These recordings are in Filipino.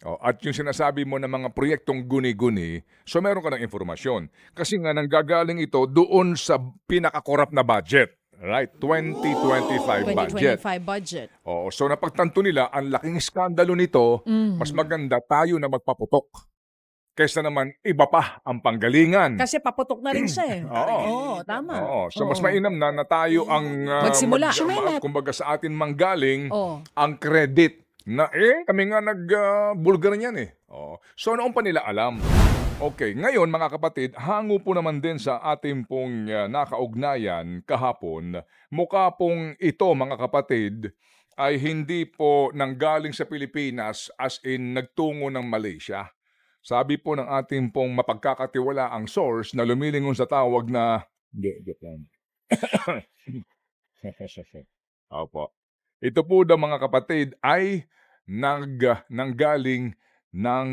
At yung sinasabi mo na mga proyektong guni-guni, so meron ka ng informasyon. Kasi nga nanggagaling ito doon sa pinaka-corrupt na budget. Right, 2025 budget. 2025 budget. So napagtanto nila, ang laking iskandalo nito, mas maganda tayo na magpaputok. Kaysa naman iba pa ang panggalingan. Kasi paputok na rin siya eh. Oo, tama. So mas mainam na tayo ang magsimula. Kumbaga sa atin manggaling ang credit na kami nga nag-bulgar niyan eh. So noon pa nila alam. Okay, ngayon mga kapatid, hango po naman din sa ating pong nakaugnayan kahapon, mukha pong ito mga kapatid ay hindi po nanggaling sa Pilipinas as in nagtungo ng Malaysia. Sabi po ng ating pong mapagkakatiwalaang source na lumilingon sa tawag na Opo. Ito po daw mga kapatid ay nanggaling ng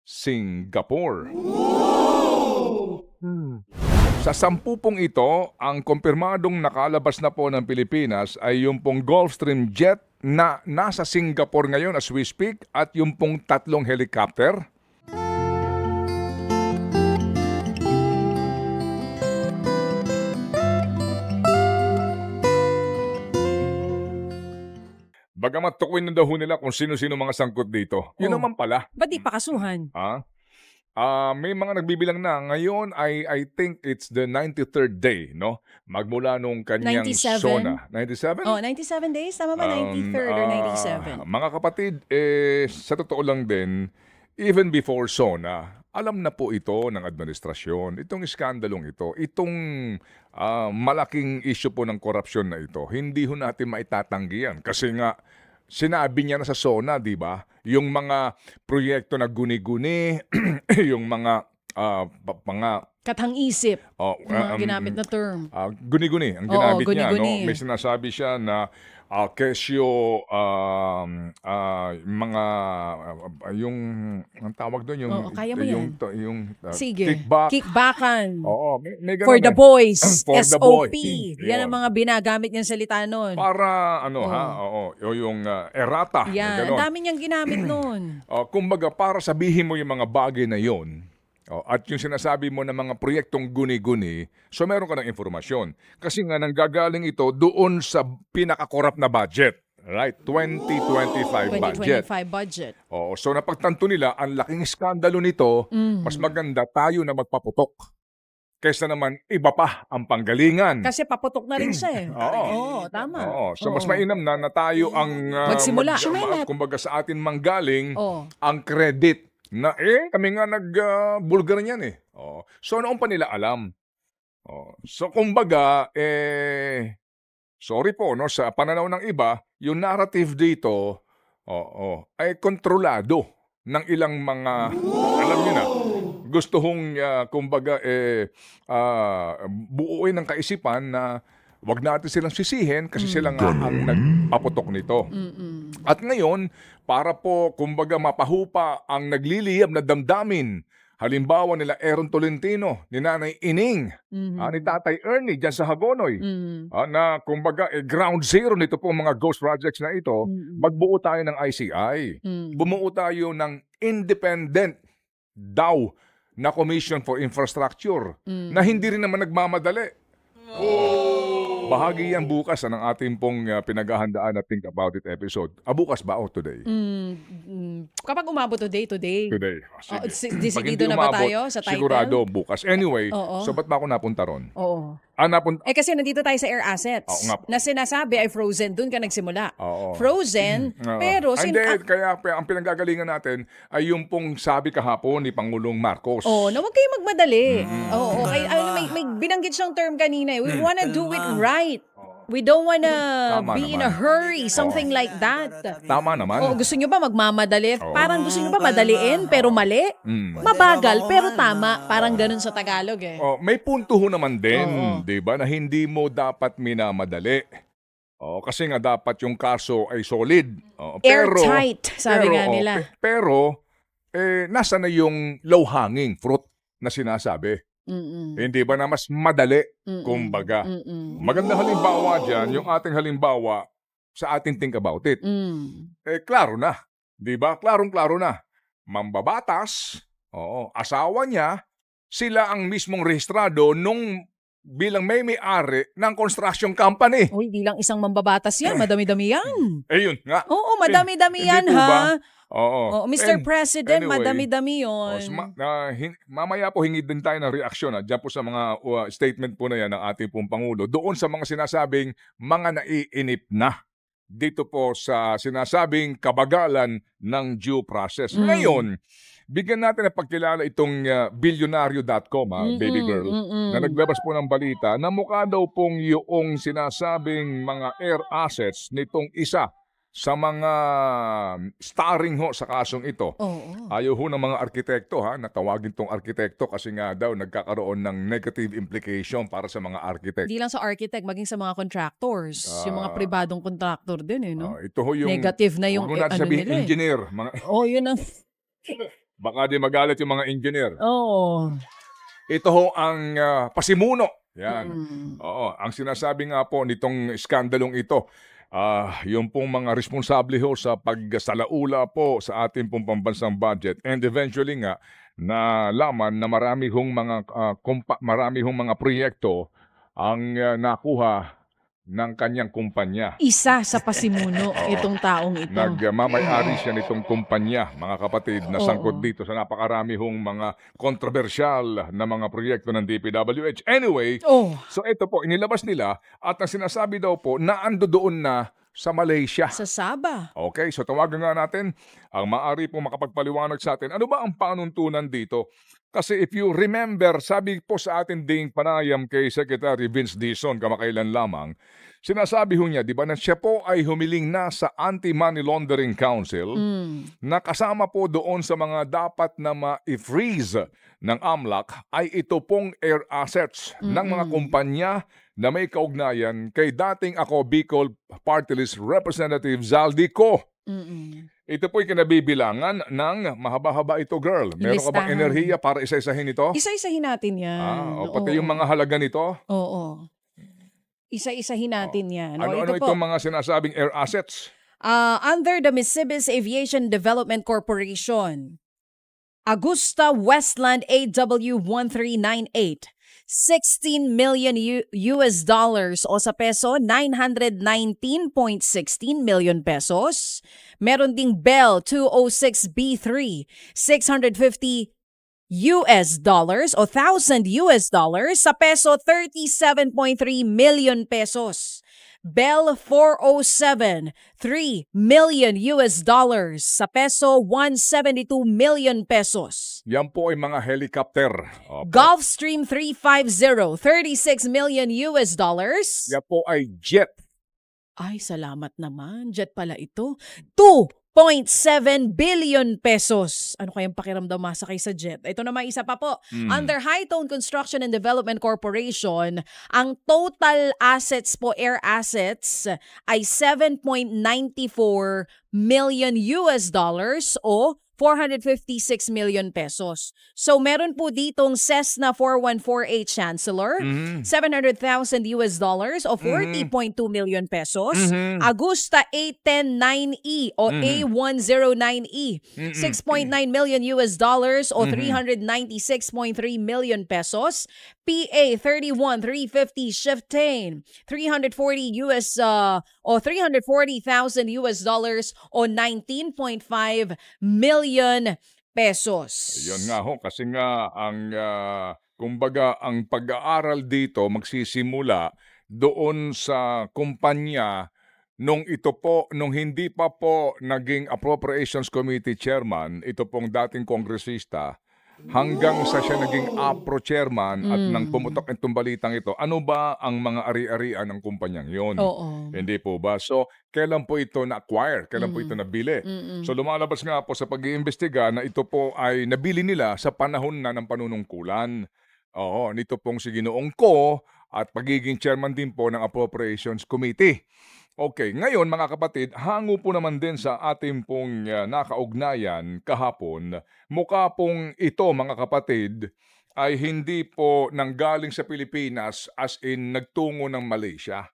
Singapore. Sa 10 pong ito, ang kumpirmadong nakalabas na po ng Pilipinas ay yung pong Gulfstream jet na nasa Singapore ngayon as we speak at yung pong 3 helicopter. Bagamat tukuin na daw nila kung sino-sino mga sangkot dito. Yun naman pala. Ba't di pa kasuhan? May mga nagbibilang na. Ngayon, I think it's the 93rd day, no? Magmula nung kanyang 97? SONA. 97? 97 days? Tama ba? 93rd or 97? Mga kapatid, sa totoo lang din, even before SONA, alam na po ito ng administrasyon. Itong iskandalong ito, itong malaking issue po ng korupsyon na ito, hindi ho natin maitatanggihan. Kasi nga, sinabi niya na sa SONA, di ba? Yung mga proyekto na guni-guni, yung mga katang-isip, mga ginamit na term. Guni-guni ang ginamit niya. Guni-guni. No? May sinasabi siya na kesyo, mga, yung, ang tawag doon, yung, kaya mo yung sige, kickback. Kickbackan. May ganun For the boys, For the SOP. boy. Yan ang mga binagamit niyang salita nun. Para, yung errata. Yan, ang dami niyang ginamit nun. Kumbaga, para sabihin mo yung mga bagay na yon. At yung sinasabi mo na mga proyektong guni-guni, so meron ka ng informasyon. Kasi nga nanggagaling ito doon sa pinaka-corrupt na budget. Right, 2025 budget. 2025 budget. So napagtanto nila, ang laking iskandalo nito, mas maganda tayo na magpaputok. Kaysa naman iba pa ang panggalingan. Kasi paputok na rin siya eh. Tama. So mas mainam na tayo ang magsimula. Kumbaga sa atin manggaling ang credit. Na kami nga nag-bulgar niyan eh. So noon pa nila alam. So kumbaga, sorry po, no, sa pananaw ng iba, yung narrative dito ay kontrolado ng ilang mga, alam niyo na, gusto hong, kumbaga, buuin ng kaisipan na wag natin silang sisihin kasi sila nga ang nagpaputok nito. At ngayon, para po, kumbaga, mapahupa ang nagliliyab na damdamin, halimbawa nila Aaron Tolentino, ni Nanay Ining, ni Tatay Ernie dyan sa Hagonoy, na kumbaga ground zero nito po mga ghost projects na ito, magbuo tayo ng ICI. Bumuo tayo ng independent daw na Commission for Infrastructure na hindi rin naman nagmamadali. Bahagi yan bukas ng ating pong pinaghahandaan na Think About It episode. Bukas ba o today? Kapag umabot today. Today. Decidido na ba tayo sa title? Sigurado bukas. Anyway, so ba't ba ako napunta ron? Kasi nandito tayo sa air assets na sinasabi ay frozen. Doon ka nagsimula. Frozen, pero... Hindi, kaya ang pinanggagalingan natin ay yung pong sabi kahapon ni Pangulong Marcos. Na huwag kayong magmadali. May binanggit siyang term kanina. We wanna do it right. We don't wanna be in a hurry, something like that. Tama naman. Gusto nyo ba magmamadali? Parang gusto nyo ba madaliin pero mali? Mabagal pero tama. Parang ganun sa Tagalog eh. May punto ho naman din, di ba, na hindi mo dapat minamadali. Kasi nga dapat yung kaso ay solid. Airtight, sabi nga nila. Pero, nasa na yung low-hanging fruit na sinasabi? Hindi ba na mas madali, kumbaga? Magandang halimbawa dyan, yung ating halimbawa sa ating Think About It. Klaro na, di ba? Klarong-klaro na. mambabatas, asawa niya, sila ang mismong rehistrado nung bilang may-ari ng construction company. Uy, di lang isang mambabatas yan. Madami-dami yan. Yun nga. Oo, madami-dami yan, Hindi po ba? ha? Oo. Mr. President, anyway, madami-dami yun. mamaya po hingi din tayo ng reaksyon diyan po sa mga statement po na yan ng ating pong Pangulo doon sa mga sinasabing mga naiinip na dito po sa sinasabing kabagalan ng due process. Ngayon, bigyan natin ng pagkilala itong bilyonaryo.com, baby girl, na naglabas po ng balita na mukha daw pong yung sinasabing mga air assets nitong isa sa mga starring sa kasong ito. Ayaw ng mga arkitekto natawagin tong arkitekto kasi nga daw nagkakaroon ng negative implication para sa mga arkitekto. Hindi lang sa architect, maging sa mga contractors. Yung mga pribadong contractor din no? Ito yung negative na yung natin sabihin, nila engineer. yun ang... Baka di magalit yung mga engineer. Ito ang pasimuno. Yan. Ang sinasabi nga po nitong skandalong ito, yung pong mga responsable sa pagsalaula po sa ating pong pambansang budget, and eventually nga nalaman na marami hong mga proyekto ang nakuha ng kanyang kumpanya. Isa sa pasimuno itong taong ito. Nagmamayari siya nitong kumpanya, mga kapatid, na sangkot dito sa napakarami hong mga kontrobersyal na mga proyekto ng DPWH. Anyway, so ito po, inilabas nila at ang sinasabi daw po na ando doon na sa Malaysia. Sa Sabah. Okay, so tawagan nga natin ang maaari pong makapagpaliwanag sa atin. Ano ba ang panuntunan dito? Kasi if you remember, sabi po sa atin ding panayam kay Secretary Vince Dizon kamakailan lamang, sinasabi niya, di ba, na siya po ay humiling na sa Anti-Money Laundering Council na kasama po doon sa mga dapat na ma-freeze ng AMLAC ay ito pong air assets ng mga kumpanya na may kaugnayan kay dating ako Bicol Party List Representative Zaldico. Ito po'y kinabibilangan ng mahaba-haba ito, girl. Meron ka bang enerhiya para isa-isahin ito? Isa-isahin natin yan. Pati yung mga halaga nito? Oo. Isa-isahin natin yan. Ano-ano itong mga sinasabing air assets? Under the Misibis Aviation Development Corporation, Augusta Westland AW1398, 16 million US dollars o sa peso 919.16 million pesos. Meron ding Bell 206B3, 650 US dollars o 1,000 US dollars sa peso 37.3 million pesos. Bell 407, 3 million US dollars sa peso 172 million pesos. Yan po ay mga helicopter. Gulfstream 350, 36 million US dollars. Yan po ay jet. Ay, salamat naman. Jet pala ito. 2.7 billion pesos. Ano kayang pakiramdam masakay sa jet? Ito naman isa pa po. Under Hightone Construction and Development Corporation, ang total assets po, air assets, ay 7.94 million US dollars o 456 million pesos. So meron po ditong Cessna 414A Chancellor, 700,000 US dollars o 40.2 million pesos. Agusta A109E o A109E, 6.9 million US dollars o 396.3 million pesos. PA 31350 Chieftain, 340 US o 340,000 US dollars o 19.5 million pesos. Yun nga kasi nga ang kumbaga ang pag-aaral dito magsisimula doon sa kumpanya nung hindi pa po naging Appropriations Committee Chairman, ito pong dating kongresista, hanggang sa siya naging APRO chairman at nang pumutok itong balitang ito, ano ba ang mga ari-arian ng kumpanyang yon? Hindi po ba? So, kailan po ito na-acquire? Kailan po ito nabili? So, lumalabas nga po sa pag-iimbestiga na ito po ay nabili nila sa panahon na ng panunungkulan. Nito pong si Ginoong Ko at pagiging chairman din po ng Appropriations Committee. Okay, ngayon mga kapatid, hango po naman din sa ating pong nakaugnayan kahapon, mukha pong ito mga kapatid ay hindi po nanggaling sa Pilipinas as in nagtungo ng Malaysia.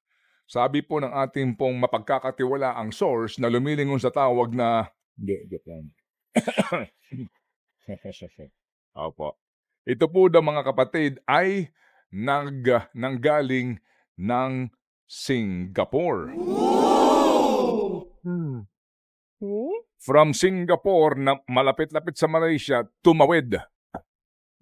Sabi po ng ating pong mapagkakatiwalaang source na lumilingon sa tawag na Opo. Ito po daw mga kapatid ay nanggaling ng Singapore. Hmm. From Singapore na malapit-lapit sa Malaysia, tumawid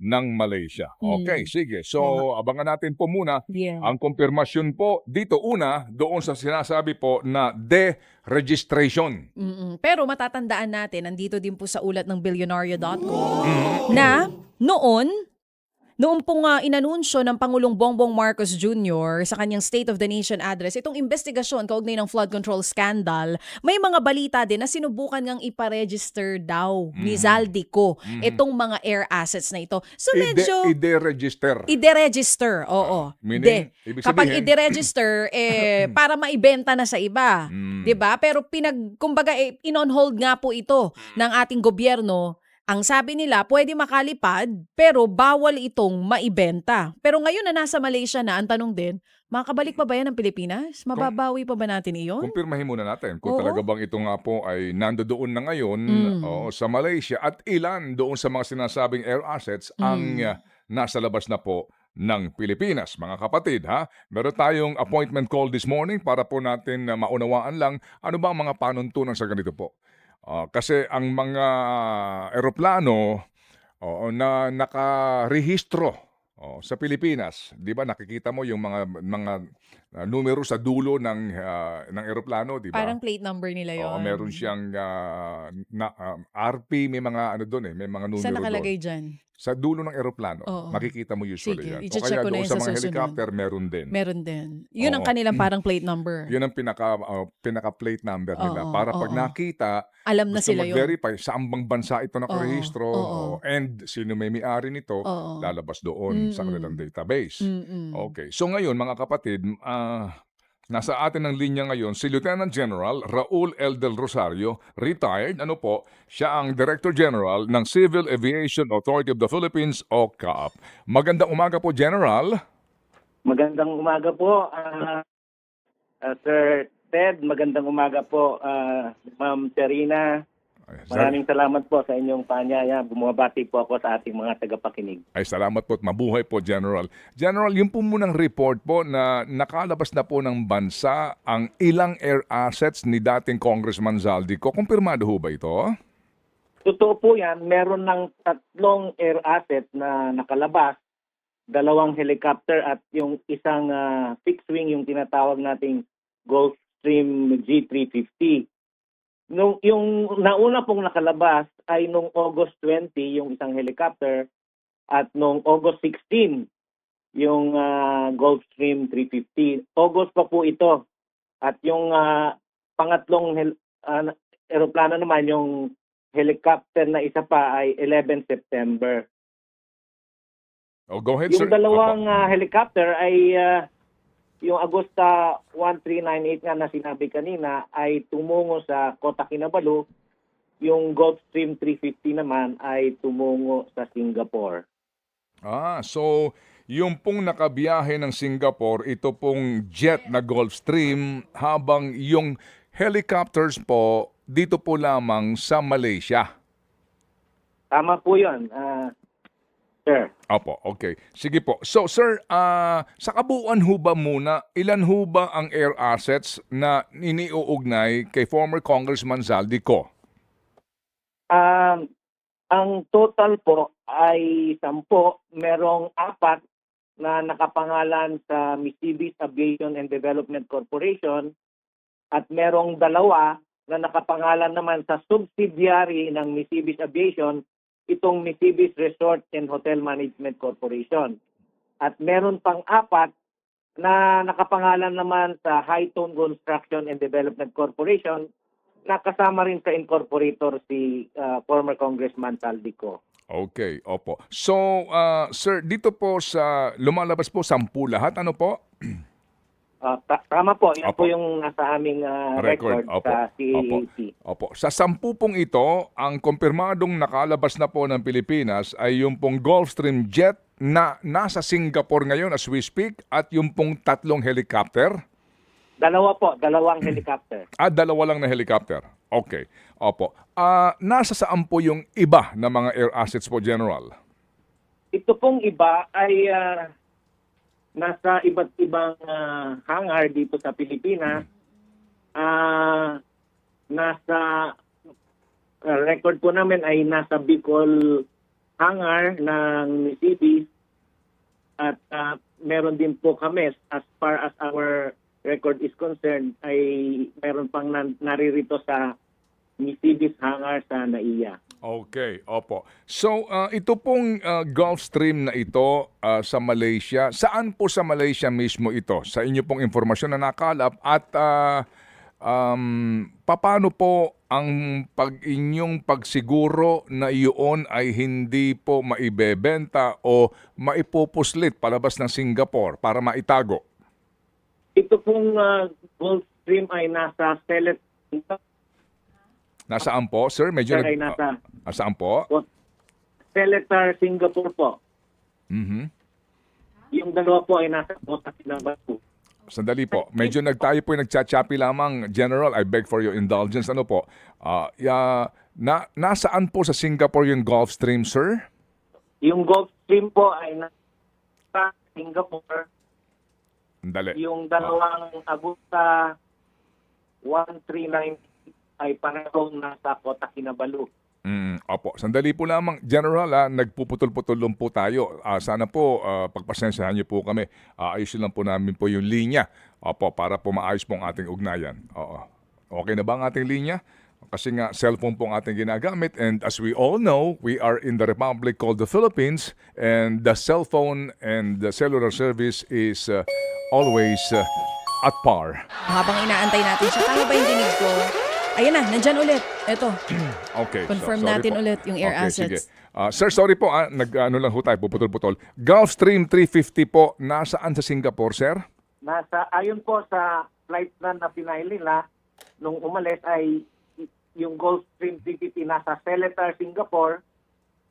ng Malaysia. Okay, sige. So, abangan natin po muna ang kumpirmasyon po dito una doon sa sinasabi po na deregistration. Pero matatandaan natin, nandito din po sa ulat ng Billionario.com na noong pong inanunsyo ng Pangulong Bongbong Marcos Jr. sa kanyang State of the Nation address, itong investigasyon kaugnay ng flood control scandal, may mga balita din na sinubukan ngang iparegister daw ni Zaldico itong mga air assets na ito. So medyo... I-deregister, oo. Meaning, ibig kapag sabihin, i-deregister, para maibenta na sa iba. 'Di ba? Pero kumbaga, in-on hold nga po ito ng ating gobyerno. Ang sabi nila, pwede makalipad, pero bawal itong maibenta. Pero ngayon na nasa Malaysia na, ang tanong din, makakabalik pa ba yan ng Pilipinas? Mababawi pa ba natin iyon? Kumpirmahin muna natin kung talaga bang ito nga po ay nandoon na ngayon sa Malaysia at ilan doon sa mga sinasabing air assets ang nasa labas na po ng Pilipinas. Mga kapatid, ha? Meron tayong appointment call this morning para po natin maunawaan lang ano ba ang mga panuntunan sa ganito po. Kasi ang mga eroplano na nakarehistro sa Pilipinas, 'di ba nakikita mo yung mga numero sa dulo ng eroplano, 'di ba? Parang plate number nila 'yon. Meron siyang RP, may mga doon may mga numero. Saan nakalagay doon. diyan? Sa dulo ng eroplano, makikita mo usually yan. O kaya doon sa mga helicopter, meron din. Meron din. Yun ang kanilang parang plate number. Yun ang pinaka-plate number nila. Para pag nakita, alam na sila yun. mag-verify saan bang bansa ito nakarehistro and sino may-ari nito, lalabas doon sa kanilang database. Okay. So ngayon, mga kapatid, nasa atin ang linya ngayon si Lieutenant General Raul L. Del Rosario, retired. Siya ang Director General ng Civil Aviation Authority of the Philippines o CAAP. Magandang umaga po, General. Magandang umaga po, Sir Ted. Magandang umaga po, Ma'am Serena. Maraming salamat po sa inyong paanyaya. Bumabati po ako sa ating mga tagapakinig. Ay, salamat po at mabuhay po, General. General, yung po munang report po na nakalabas na po ng bansa ang ilang air assets ni dating Congressman Zaldico. Kumpirmado ho ba ito? Totoo po yan. Meron ng 3 air assets na nakalabas. 2 helicopter at yung isang fixed wing, yung tinatawag nating Gulfstream G350. Yung nauna pong nakalabas ay nung August 20 yung isang helicopter at nung August 16 yung Gulfstream 350. August pa po ito. At yung pangatlong aeroplano naman, yung helicopter na isa pa ay 11 September. Go ahead, yung sir. Dalawang helicopter ay yung Agosta 1398 nga na sinabi kanina ay tumungo sa Kota Kinabalu. Yung Gulfstream 350 naman ay tumungo sa Singapore. So yung pong nakabiyahe ng Singapore, ito pong jet na Gulfstream, habang yung helicopters po dito po lamang sa Malaysia. Tama po yun, sir. Opo, okay. Sige po. So, sir, sa kabuuan ho ba muna, ilan ho ba ang air assets na iniuugnay kay former Congressman Zaldico? Ang total po ay 10. Merong 4 na nakapangalan sa Mitsubishi Aviation and Development Corporation at merong 2 na nakapangalan naman sa subsidiary ng Mitsubishi Aviation, itong Mitsubishi Resort and Hotel Management Corporation. At meron pang 4 na nakapangalan naman sa Hightone Construction and Development Corporation na kasama rin sa incorporator si former Congressman Zaldico. Okay, opo. So, sir, dito po sa lumalabas po 10 lahat, ano po? Tama po, yan po yung nasa aming record sa CAAC. Opo. Sa 10 pong ito, ang kumpirmadong nakalabas na po ng Pilipinas ay yung pong Gulfstream jet na nasa Singapore ngayon as we speak at yung pong 3 helicopter. Dalawa po, dalawang helicopter. Dalawa lang na helicopter. Okay. Opo. Nasa saan po yung iba na mga air assets po, General? Ito pong iba ay nasa iba't ibang hangar dito sa Pilipinas. Nasa record po namin ay nasa Bicol hangar ng Mississippi at meron din po kami as far as our record is concerned ay meron pang naririto sa Mississippi hangar sa NAIA. Okay, opo. So, ito pong Gulfstream na ito sa Malaysia, saan po sa Malaysia mismo ito? Sa inyo pong informasyon na nakalap at paano po ang inyong pagsiguro na iyon ay hindi po maibebenta o maipupuslit palabas ng Singapore para maitago? Ito pong Gulfstream ay nasa Selet. Nasaan po, sir? Medyo Sir, ay nasa saan po? Seletar, Singapore po. Mhm. Yung dalawa po ay nasa Kota Kinabalu. Sandali po. Medyo tayo po nagchat-chappy lamang, General. I beg for your indulgence. Ano po? Nasaan po sa Singapore yung Gulfstream, sir? Yung Gulfstream po ay nasa Singapore. Sandali. Yung dalawang Agusta 139 ay parehong nasa Kota Kinabalu. Opo. Sandali po lamang, General. Nagpuputol-putol lang po tayo. Sana po, pagpasensyahan niyo po kami. Ayusin lang po namin po yung linya. Opo, para po maayos po ang ating ugnayan. Oo. Okay na ba ang ating linya? Kasi nga, cellphone po ang ating ginagamit. And as we all know, we are in the republic called the Philippines. And the cellphone and the cellular service is always at par. Habang inaantay natin siya, tama ba yung dinig ko? Ayan na, nandyan ulit. Ito. Okay. Confirm sorry natin po. ulit yung air Okay, assets. sige. Sir, sorry po. Nag-ano lang ho tayo, puputol-putol. Gulfstream 350 po, nasaan sa Singapore, sir? Ayon po sa flight plan na pinail nila, nung umalis ay yung Gulfstream 350 nasa Seletar, Singapore.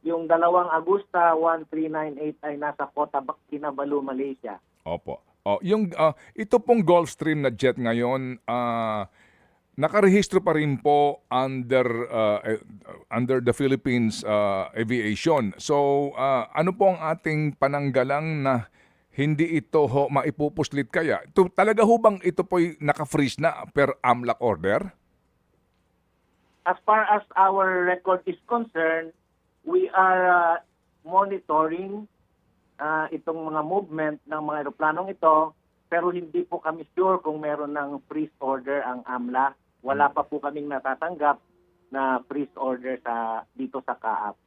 Yung dalawang Agusta 1398 ay nasa Kota Kinabalu, Malaysia. Opo. Ito pong Gulfstream na jet ngayon, nakarehistro pa rin po under the Philippines Aviation. So, ano po ang ating pananggalang na hindi ito maipupuslit kaya? Talaga ho bang ito po'y naka-freeze na per AMLAC order? As far as our record is concerned, we are monitoring itong mga movement ng mga aeroplanong ito, pero hindi po kami sure kung meron ng freeze order ang AMLA. Wala pa po kaming natatanggap na freeze order dito sa CAAP.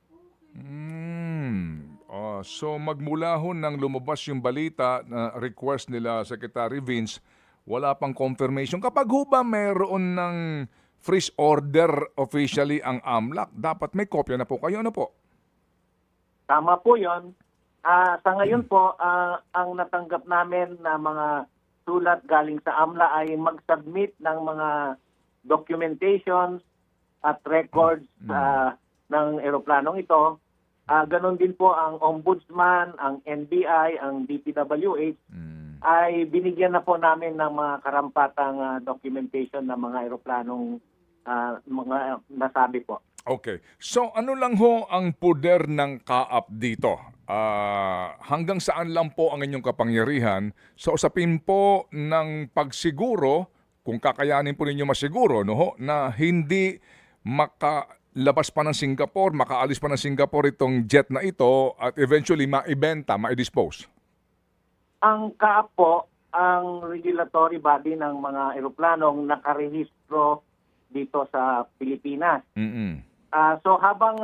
So magmula ho nang lumabas yung balita na request nila Secretary Vince, wala pang confirmation. Kapag ho ba meron ng freeze order officially ang AMLAC, dapat may kopya na po kayo. Ano po? Tama po yon. Sa ngayon po, ang natanggap namin na mga sulat galing sa AMLA ay mag-submit ng mga documentations at records ng eroplanong ito. Ganon din po ang Ombudsman, ang NBI, ang DPWH ay binigyan na po namin ng mga karampatang documentation ng mga eroplanong mga nasabi po. Okay. So ano lang ho ang poder ng CAAP dito? Hanggang saan lang po ang inyong kapangyarihan sa usapin po ng pagsiguro, kung kakayanin po ninyo masiguro, na hindi makalabas pa ng Singapore, makaalis pa ng Singapore itong jet na ito at eventually maibenta, maidispose? Ang CAAP po, ang regulatory body ng mga eroplanong nakarehistro dito sa Pilipinas. So habang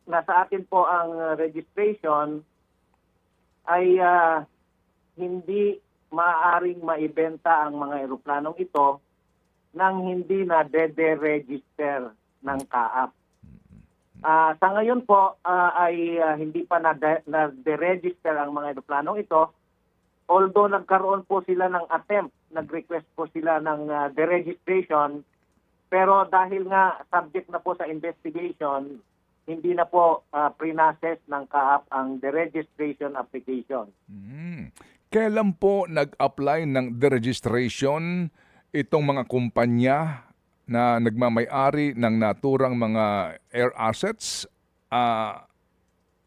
nasa atin po ang registration, ay hindi maaaring maibenta ang mga eroplanong ito nang hindi na de-register ng CAAP. Sa ngayon po ay hindi pa na-de-register ang mga eroplanong ito, although nagkaroon po sila ng attempt, nag-request po sila ng de-registration, pero dahil nga subject na po sa investigation, hindi na po pre-process ng CAAP ang de-registration application. Kailan po nag-apply ng deregistration itong mga kumpanya na nagmamay-ari ng naturang mga air assets?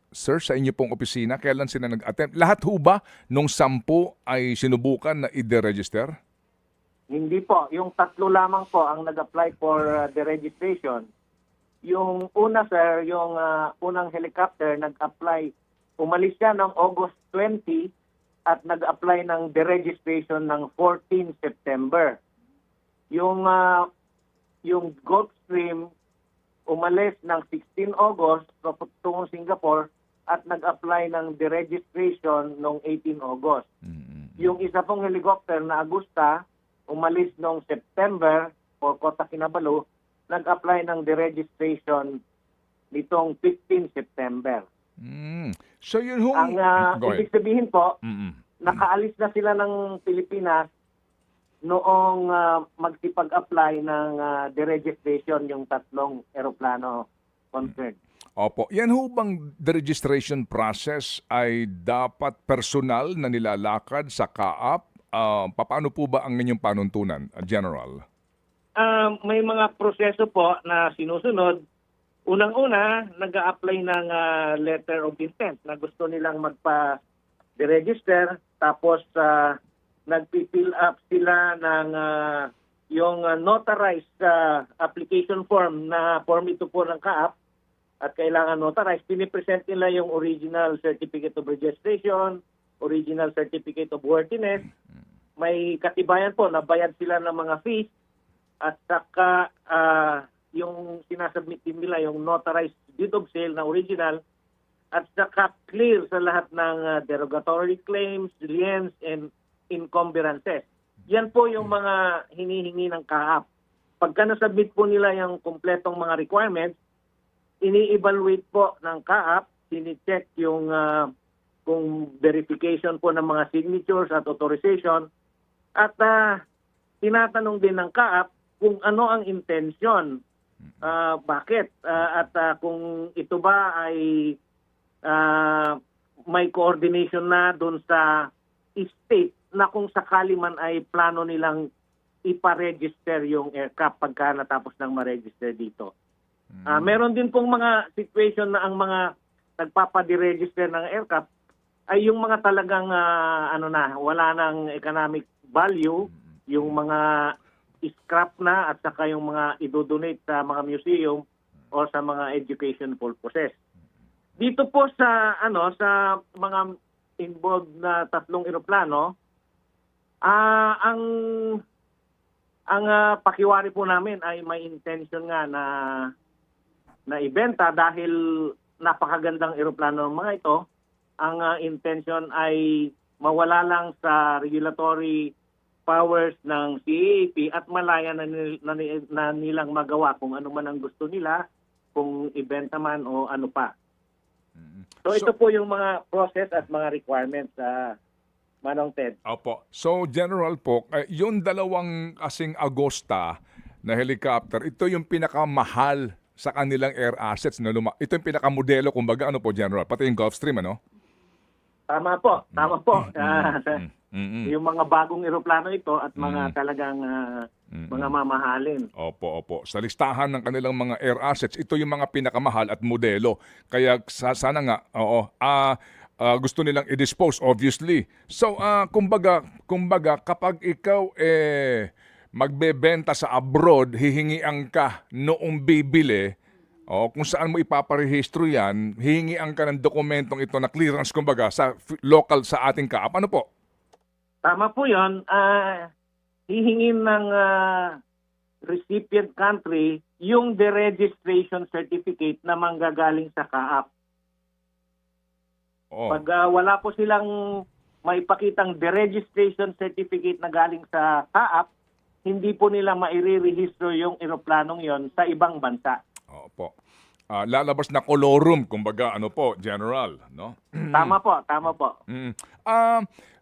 Sir, sa inyo pong opisina, kailan sila nag-attempt? Lahat ho ba nung 10 ay sinubukan na i-deregister? Hindi po. Yung 3 lamang po ang nag-apply for the registration. Yung una, sir, yung unang helicopter nag-apply, umalis siya ng August 20 at nag-apply ng deregistration ng 14 September. Yung Gulfstream umalis ng 16 August patungo Singapore at nag-apply ng deregistration noong 18 August. Yung isa pong helicopter na Agusta umalis noong September for Kota Kinabalu, nag-apply ng deregistration nitong 15 September. So yun ho. Ang ibig sabihin po, nakaalis na sila ng Pilipinas noong magsipag-apply ng deregistration yung 3 eroplano concerned. Opo. Yan ho bang deregistration process ay dapat personal na nilalakad sa CAAP? Paano po ba ang inyong panuntunan, General? May mga proseso po na sinusunod. Unang-una, nag-a-apply ng letter of intent na gusto nilang magpa-deregister. Tapos nag-fill up sila ng yung notarized application form na form ito po ng CAAP at kailangan notarized. Pinipresent nila yung original certificate of registration, original certificate of worthiness. May katibayan po na bayad sila ng mga fees at saka yung sinasubmit din nila yung notarized deed of sale na original at saka clear sa lahat ng derogatory claims, liens, and encumbrances. Yan po yung mga hinihingi ng CAAP. Pagka nasubmit po nila yung kumpletong mga requirements, ini-evaluate po ng CAAP, sini-check yung kung verification po ng mga signatures at authorization at tinatanong din ng CAAP kung ano ang intensyon. Bakit? At kung ito ba ay may coordination na doon sa state na kung sakali man ay plano nilang ipa-register yung aircraft pagka natapos ng ma-register dito. Meron din pong mga situation na ang mga nagpapa-deregister ng aircraft ay yung mga talagang wala nang economic value, yung mga scrap na at saka yung mga idodonate sa mga museum o sa mga education purposes. Dito po sa sa mga involved na 3 eroplano, ang pakiwari po namin ay may intention nga na ibenta dahil napakagandang eroplano ng mga ito. Ang intention ay mawala lang sa regulatory powers ng CAAP at malaya na nilang magawa kung ano man ang gusto nila, kung ibenta man o ano pa. So ito po yung mga process at mga requirements Manong Ted. Opo. So General po, yung 2 kasing Agosta na helicopter, ito yung pinakamahal sa kanilang air assets na ito yung pinakamodelo, kumbaga ano po General, pati yung Gulfstream ano? Tama po. Yung mga bagong eroplano ito at mga talagang mga mamahalin. Opo. Sa listahan ng kanilang mga air assets, ito yung mga pinakamahal at modelo. Kaya sana nga, gusto nilang i-dispose obviously. So, kumbaga kapag ikaw magbebenta sa abroad, hihingian ka noong bibili, kung saan mo ipaparehistro yan, hihingian ka ng dokumentong ito na clearance kumbaga sa local sa ating CAAP. Ano po? Tama po yun. Hihingin ng recipient country yung deregistration certificate na manggagaling sa CAAP. Pag wala po silang maipakitang deregistration certificate na galing sa CAAP, hindi po nila maire-register yung eroplanong yon sa ibang bansa. Opo. Lalabas na colorum, kumbaga, ano po, General, no? Tama po.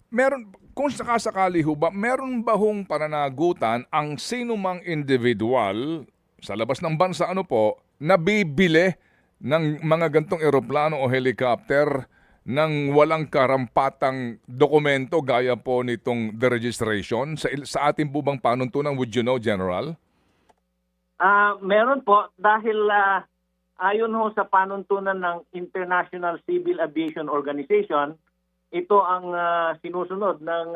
Meron, kung sakasakali ho ba, meron ba hong pananagutan ang sinumang individual sa labas ng bansa, ano po, na bibili ng mga gantong eroplano o helicopter ng walang karampatang dokumento gaya po nitong deregistration sa ating po bang panuntunan, would you know, General? Meron po dahil ayon ho sa panuntunan ng International Civil Aviation Organization, ito ang sinusunod ng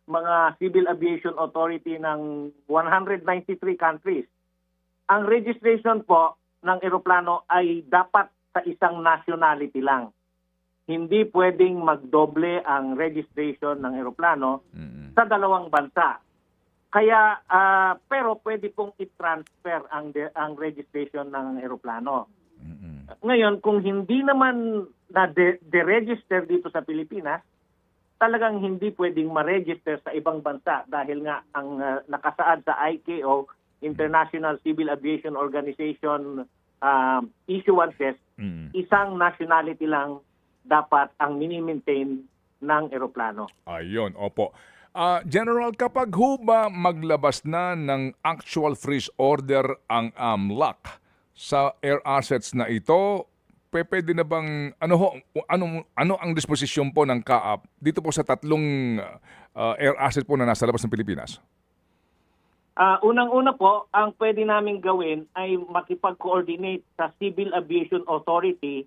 mga Civil Aviation Authority ng 193 countries. Ang registration po ng eroplano ay dapat sa isang nationality lang. Hindi pwedeng magdoble ang registration ng eroplano sa dalawang bansa. Kaya pero pwede pong i-transfer ang registration ng eroplano. Ngayon, kung hindi naman na de-register dito sa Pilipinas, talagang hindi pwedeng ma-register sa ibang bansa dahil nga ang nakasaad sa ICAO, International Civil Aviation Organization issuances, isang nationality lang dapat ang mini-maintain ng eroplano. Ayun, opo. General, kapag ho ba maglabas na ng actual freeze order ang AMLAC sa air assets na ito, pwede na bang ano ang disposisyon po ng CAAP dito po sa tatlong air asset po na nasa labas ng Pilipinas? Unang-una po, ang pwede namin gawin ay makipag-coordinate sa Civil Aviation Authority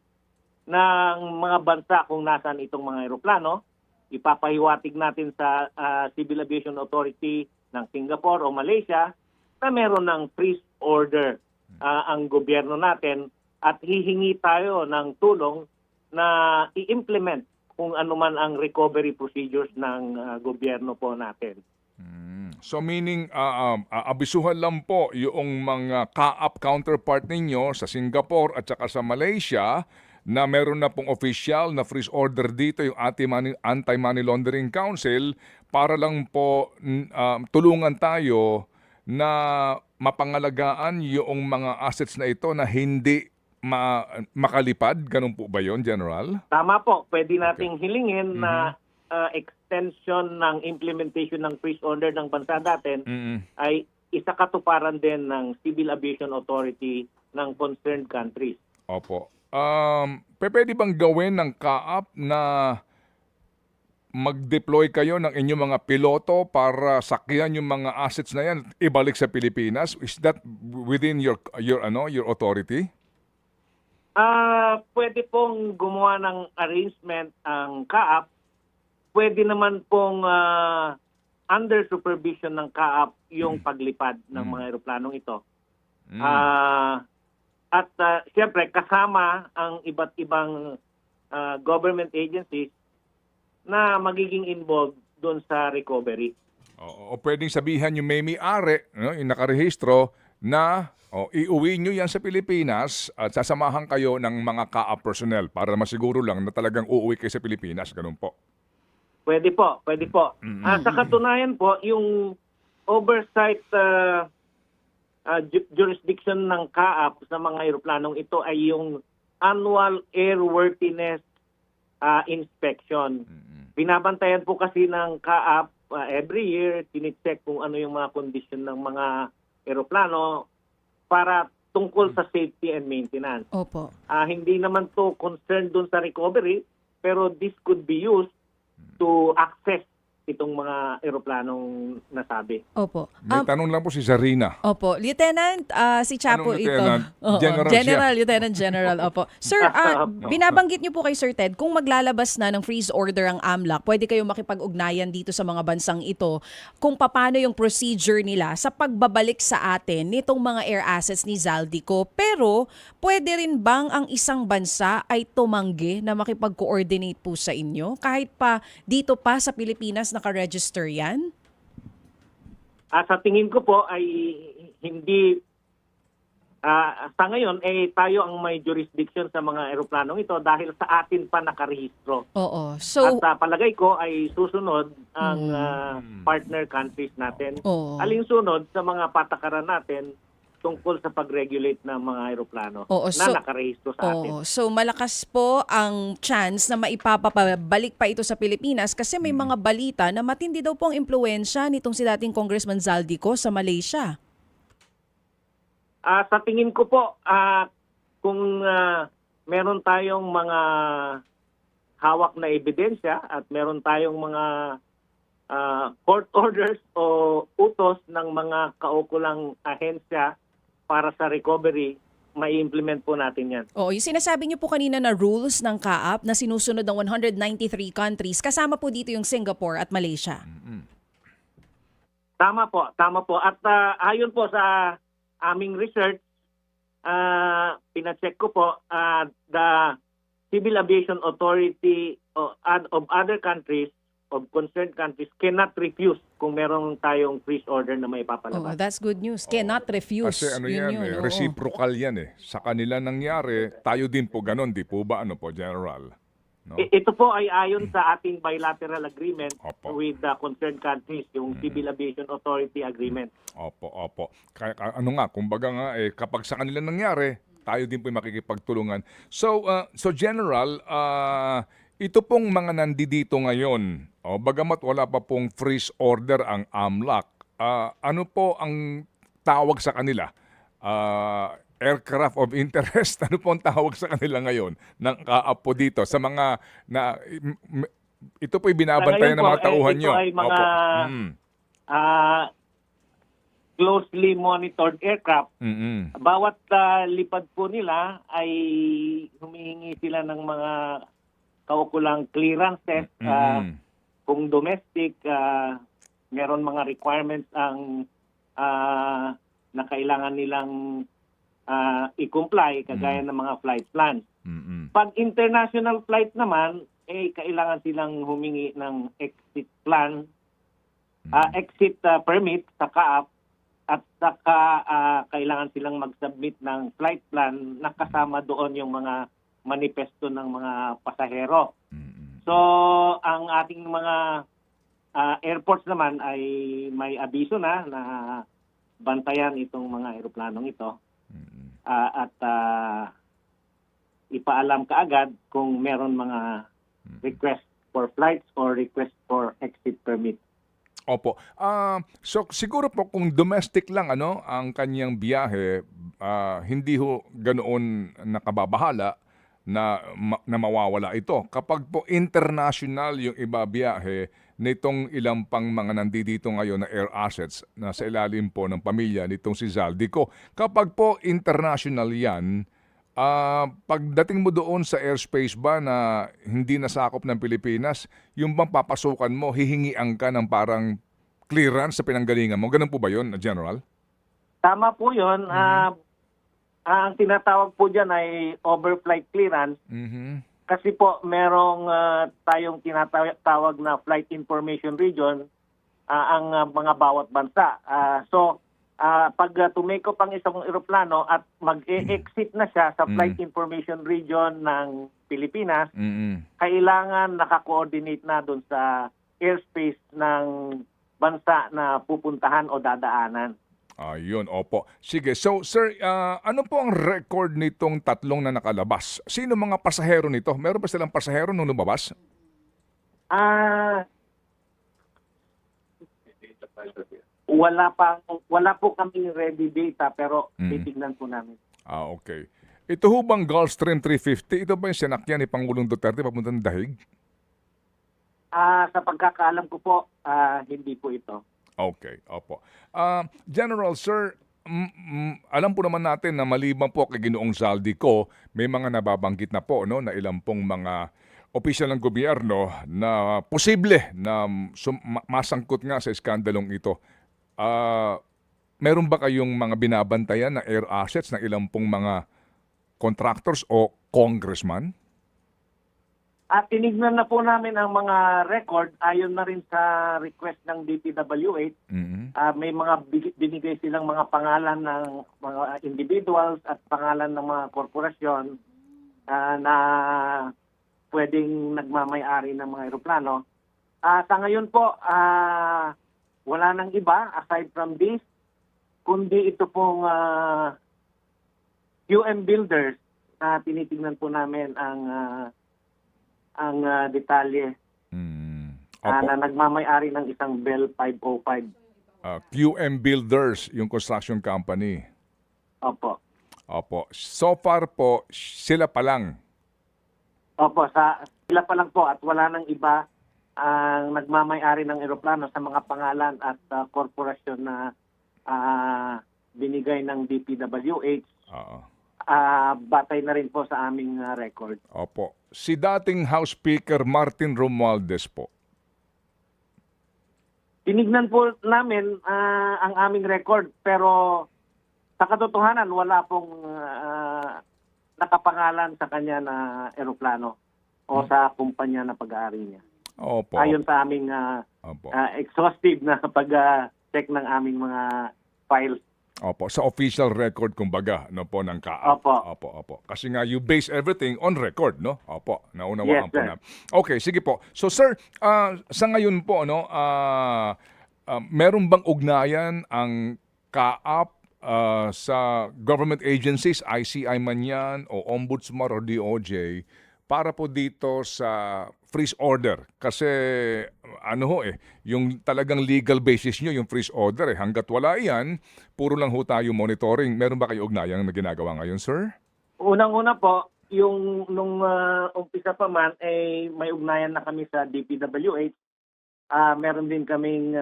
ng mga bansa kung nasaan itong mga eroplano. Ipapahiwatig natin sa Civil Aviation Authority ng Singapore o Malaysia na meron ng freeze order ang gobyerno natin at hihingi tayo ng tulong na i-implement kung ano man ang recovery procedures ng gobyerno po natin. So meaning, abisuhan lang po yung mga CAAP counterpart ninyo sa Singapore at saka sa Malaysia na meron na pong official na freeze order dito yung Anti-Money Laundering Council para lang po tulungan tayo na mapangalagaan yung mga assets na ito na hindi makalipad. Ganun po ba yon, General? Tama po. Pwede nating hilingin na extension ng implementation ng freeze order ng bansa natin ay isa katuparan din ng Civil Aviation Authority ng concerned countries. Opo. Pwede bang gawin ng CAAP na mag-deploy kayo ng inyong mga piloto para sakyan yung mga assets na yan ibalik sa Pilipinas? Is that within your authority? Pwede pong gumawa ng arrangement ang CAAP. Pwede naman pong under supervision ng CAAP yung paglipad ng mga eroplanong ito. At siyempre kasama ang iba't ibang government agencies na magiging involved doon sa recovery. O pwedeng sabihan yung may-ari, yung nakarehistro na iuwi nyo yan sa Pilipinas at sasamahan kayo ng mga CAAP personnel para masiguro lang na talagang uuwi kayo sa Pilipinas. Ganun po. Pwede po, pwede po. Sa katunayan po, yung oversight jurisdiction ng CAAP sa mga eroplanong ito ay yung annual airworthiness inspection. Binabantayan po kasi ng CAAP every year, tinicheck kung ano yung mga condition ng mga eroplano para tungkol sa safety and maintenance. Opo. Hindi naman to concerned dun sa recovery, pero this could be used to access itong mga eroplanong nasabi. Opo. May tanong lang po si Zarina. Opo. Lieutenant, si Chapo Anong ito. lieutenant? Oo, General siya. Lieutenant General. Opo. Sir, binabanggit niyo po kay Sir Ted, kung maglalabas na ng freeze order ang AMLAC, pwede kayo makipag-ugnayan dito sa mga bansang ito kung paano yung procedure nila sa pagbabalik sa atin nitong mga air assets ni Zaldico. Pero, pwede rin bang ang isang bansa ay tumanggi na makipag-coordinate po sa inyo? Kahit pa dito pa sa Pilipinas naka-register yan? Sa tingin ko po ay hindi sa ngayon tayo ang may jurisdiction sa mga eroplanong ito dahil sa atin pa nakarehistro. Oo. So, at palagay ko ay susunod ang partner countries natin. Alinsunod sa mga patakaran natin tungkol sa pag-regulate ng mga eroplano na nakarehistro sa atin. So malakas po ang chance na maipapabalik pa ito sa Pilipinas kasi may mga balita na matindi daw po ang impluwensya nitong si dating Congressman Zaldico sa Malaysia. Sa tingin ko po, kung meron tayong mga hawak na ebidensya at meron tayong mga court orders o utos ng mga kaukulang ahensya para sa recovery, mai-implement po natin yan. Oo, yung sinasabi niyo po kanina na rules ng CAAP na sinusunod ng 193 countries, kasama po dito yung Singapore at Malaysia. Tama po. At ayon po sa aming research, pinacheck ko po, the Civil Aviation Authority of other countries, of concerned countries, cannot refuse kung merong tayong freeze order na may Oh, papalabas. that's good news. Cannot refuse. Kasi ano yan, oo. reciprocal yan eh. Sa kanila nangyari, tayo din po ganon, di po ba? Ano po, General? No? Ito po ay ayon sa ating bilateral agreement Opo. with the concerned countries, yung Civil Aviation Authority Agreement. Opo. Kaya, ano nga, kumbaga nga, kapag sa kanila nangyari, tayo din po makikipagtulungan. So General, ito pong mga nandito ngayon, bagamat wala pa pong freeze order ang AMLAC, ano po ang tawag sa kanila? Aircraft of interest, ano po ang tawag sa kanila ngayon ng CAAP po dito sa mga na ito po binabantayan ng mga tauhan nyo? Ito ay mga closely monitored aircraft. Bawat lipad po nila ay humihingi sila ng mga kaukulang clearances. Kung domestic, meron mga requirements ang na kailangan nilang i-comply kagaya ng mga flight plans. Pag international flight naman, kailangan silang humingi ng exit plan, exit permit sa CAAP, at saka kailangan silang mag-submit ng flight plan na kasama doon yung mga manifesto ng mga pasahero. So, ang ating mga airports naman ay may abiso na bantayan itong mga eroplanong ito. At ipaalam kaagad kung meron mga request for flights or request for exit permit. Opo. So siguro po kung domestic lang ang kanyang biyahe, hindi ho ganoon nakababahala na mawawala ito. Kapag po international yung iba biyahe nitong ilang pang mga nandito ngayon na air assets na sa ilalim po ng pamilya nitong si Zaldico. Kapag po international yan, pagdating mo doon sa airspace ba na hindi nasakop ng Pilipinas, yung bang papasukan mo, hihingian ka ng parang clearance sa pinanggalingan mo? Ganun po ba yun, General? Tama po yun. Ang tinatawag po dyan ay overflight clearance. Kasi po merong tayong tinatawag na flight information region ang mga bawat bansa. Pag tumeko pang isang eroplano at mag-e-exit na siya sa flight information region ng Pilipinas, kailangan naka-coordinate na doon sa airspace ng bansa na pupuntahan o dadaanan. Ayun, opo. Sige, so sir, ano po ang record nitong tatlong na nakalabas? Sino mga pasahero nito? Meron ba silang pasahero nung lumabas? Wala po kaming ready data pero titignan po namin. Okay. Ito ho bang Gulfstream 350? Ito ba yung sinakyan ni Pangulong Duterte papunta ng Dahig? Sa pagkakaalam ko po, hindi po ito. Okay, opo. General, sir, alam po naman natin na maliban po kay Ginoong Zaldico, may mga nababanggit na po na ilang pong mga opisyal ng gobyerno na posible na masangkot nga sa iskandalong ito. Meron ba kayong mga binabantayan na air assets ng ilang pong mga contractors o congressman? At tinignan na po namin ang mga record ayon na rin sa request ng DPWH. May mga binigay silang mga pangalan ng mga individuals at pangalan ng mga korporasyon na pwedeng nagmamay-ari ng mga eroplano. Sa ngayon po, wala nang iba aside from this, kundi ito pong QM Builders na tinitingnan po namin ang detalye na nagmamay-ari ng isang Bell 505. QM Builders, yung construction company. Opo. So far po, sila pa lang. Opo, sila pa lang po at wala nang iba ang nagmamay-ari ng eroplano sa mga pangalan at korporasyon na binigay ng DPWH. Oo. Batay na rin po sa aming record. Opo. Si dating House Speaker Martin Romualdez po. Tinignan po namin ang aming record pero sa katotohanan wala pong nakapangalan sa kanya na eroplano o sa kumpanya na pag-aari niya. Opo. Ayon sa aming Opo. exhaustive na pag-check ng aming mga files. Opo, sa official record kumbaga no po ng CAAP. Opo. Kasi nga you base everything on record, no? Opo, naunawaan Yes, po sir. na. Okay, sige po. So sir, sa ngayon po no, meron bang ugnayan ang CAAP sa government agencies, ICI man yan o Ombudsman o DOJ para po dito sa freeze order? Kasi yung talagang legal basis nyo, yung freeze order hanggat wala yan, puro lang ho tayo monitoring. Meron ba kayo ugnayang na ginagawa ngayon, sir? Unang-una po, nung umpisa pa man, may ugnayan na kami sa DPWH. Meron din kaming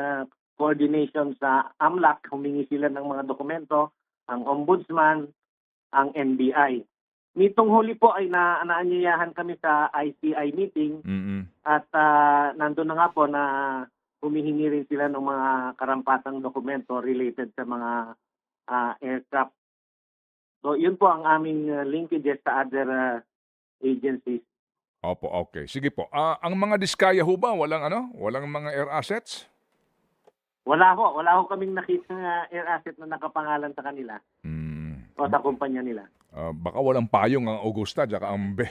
coordination sa AMLAC, humingi sila ng mga dokumento, ang Ombudsman, ang NBI. Nitong huli po ay naanyayahan kami sa ICI meeting at nandun na nga po na humihingi rin sila ng mga karampatang dokumento related sa mga aircraft. So yun po ang aming linkages sa other agencies. Opo, okay. Sige po. Ang mga diskaya ho ba, walang mga air assets? Wala ho kaming nakita ng air asset na nakapangalan sa kanila o sa kumpanya nila. Baka walang payong ang Augusta at ang B.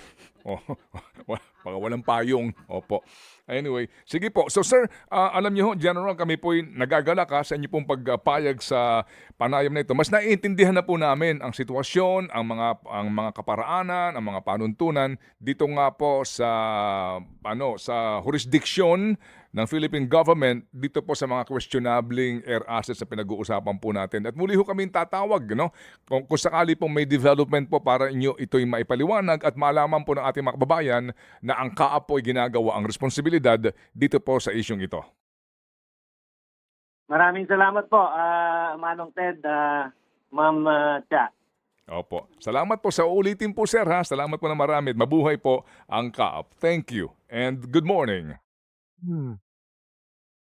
Baka walang payong. Opo. Anyway, sige po. So sir, alam niyo ho, General, kami po'y nagagalak sa inyo pong pagpayag sa panayam na ito. Mas naiintindihan na po namin ang sitwasyon, ang mga kaparaanan, ang mga panuntunan dito nga po sa jurisdiction ng Philippine government dito po sa mga questionabling air assets na pinag-uusapan po natin. At muli ho kami tatawag, no? Kung sakali pong may development po para inyo ito'y maipaliwanag at malaman po ng ating mga kababayan na ang CAAP po ay ginagawa ang responsibilidad dito po sa isyong ito. Maraming salamat po, Manong Ted, Ma'am Cha. Opo. Salamat po sa ulitin po, sir, ha? Salamat po na marami. Mabuhay po ang CAAP. Thank you and good morning.